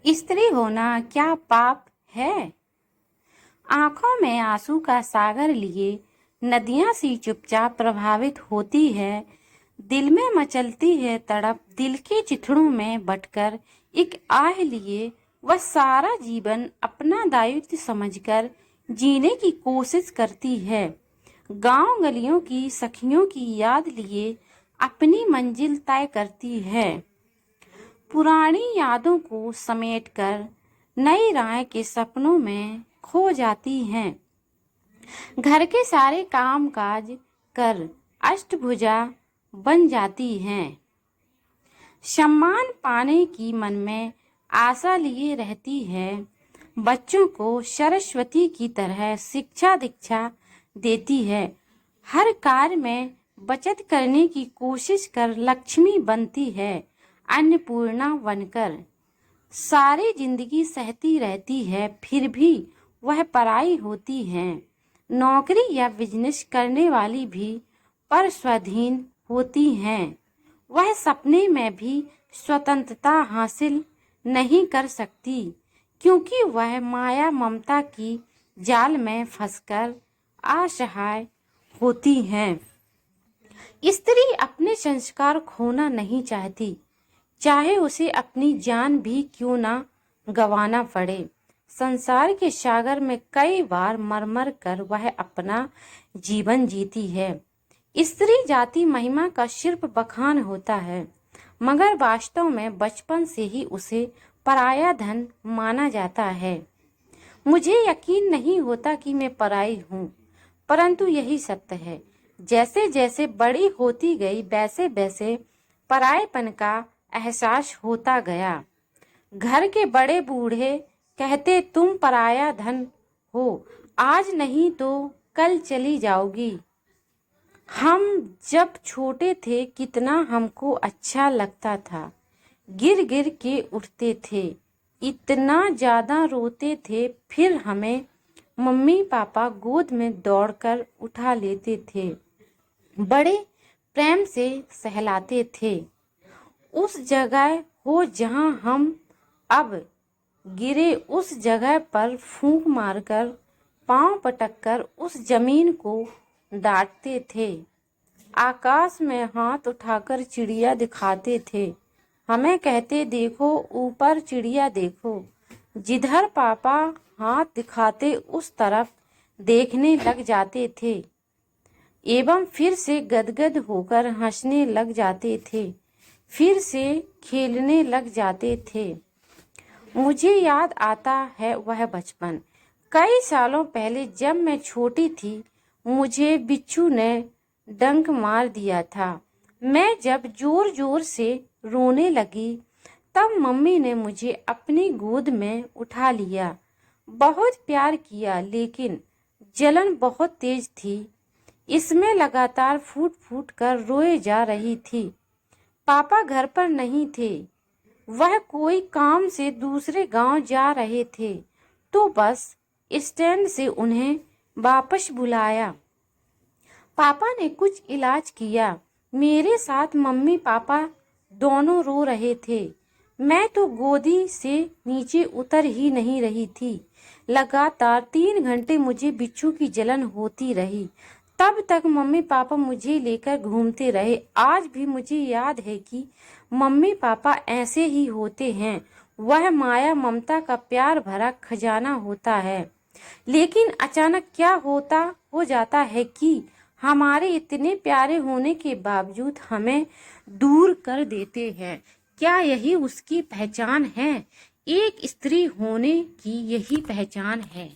स्त्री होना क्या पाप है? आंखों में आंसू का सागर लिए नदियां सी चुपचाप प्रभावित होती है। दिल में मचलती है तड़प, दिल के चिथड़ों में बटकर एक आह लिए वह सारा जीवन अपना दायित्व समझकर जीने की कोशिश करती है। गांव गलियों की सखियों की याद लिए अपनी मंजिल तय करती है। पुरानी यादों को समेटकर नई राह के सपनों में खो जाती हैं। घर के सारे काम काज कर अष्टभुजा बन जाती हैं। सम्मान पाने की मन में आशा लिए रहती है। बच्चों को सरस्वती की तरह शिक्षा दीक्षा देती है। हर कार्य में बचत करने की कोशिश कर लक्ष्मी बनती है, अन्नपूर्णा बनकर। सारी जिंदगी सहती रहती है, फिर भी वह पराई होती है। नौकरी या बिजनेस करने वाली भी पर स्वाधीन होती हैं। वह सपने में भी स्वतंत्रता हासिल नहीं कर सकती, क्योंकि वह माया ममता की जाल में फंसकर असहाय होती हैं। स्त्री अपने संस्कार खोना नहीं चाहती, चाहे उसे अपनी जान भी क्यों ना गंवाना पड़े। संसार के सागर में कई बार मर कर वह अपना जीवन जीती है। स्त्री जाति महिमा का सिर्फ बखान होता है, मगर वास्तव में बचपन से ही उसे पराया धन माना जाता है। मुझे यकीन नहीं होता कि मैं पराई हूँ, परंतु यही सत्य है। जैसे जैसे बड़ी होती गई वैसे वैसे परायेपन का एहसास होता गया। घर के बड़े बूढ़े कहते, तुम पराया धन हो, आज नहीं तो कल चली जाओगी। हम जब छोटे थे कितना हमको अच्छा लगता था। गिर गिर के उठते थे, इतना ज्यादा रोते थे, फिर हमें मम्मी पापा गोद में दौड़कर उठा लेते थे, बड़े प्रेम से सहलाते थे। उस जगह हो जहां हम अब गिरे, उस जगह पर फूंक मारकर पांव पटककर उस जमीन को डांटते थे। आकाश में हाथ उठाकर चिड़िया दिखाते थे, हमें कहते, देखो ऊपर चिड़िया देखो। जिधर पापा हाथ दिखाते उस तरफ देखने लग जाते थे एवं फिर से गदगद होकर हंसने लग जाते थे, फिर से खेलने लग जाते थे। मुझे याद आता है वह बचपन। कई सालों पहले जब मैं छोटी थी, मुझे बिच्छू ने डंक मार दिया था। मैं जब जोर जोर से रोने लगी, तब मम्मी ने मुझे अपनी गोद में उठा लिया। बहुत प्यार किया, लेकिन जलन बहुत तेज थी। इसमें लगातार फूट फूट कर रोए जा रही थी। पापा घर पर नहीं थे, वह कोई काम से दूसरे गांव जा रहे थे, तो बस स्टैंड से उन्हें वापस बुलाया। पापा ने कुछ इलाज किया। मेरे साथ मम्मी पापा दोनों रो रहे थे। मैं तो गोदी से नीचे उतर ही नहीं रही थी। लगातार 3 घंटे मुझे बिच्छू की जलन होती रही। तब तक मम्मी पापा मुझे लेकर घूमते रहे। आज भी मुझे याद है कि मम्मी पापा ऐसे ही होते हैं। वह माया ममता का प्यार भरा खजाना होता है, लेकिन अचानक क्या हो जाता है कि हमारे इतने प्यारे होने के बावजूद हमें दूर कर देते हैं। क्या यही उसकी पहचान है? एक स्त्री होने की यही पहचान है।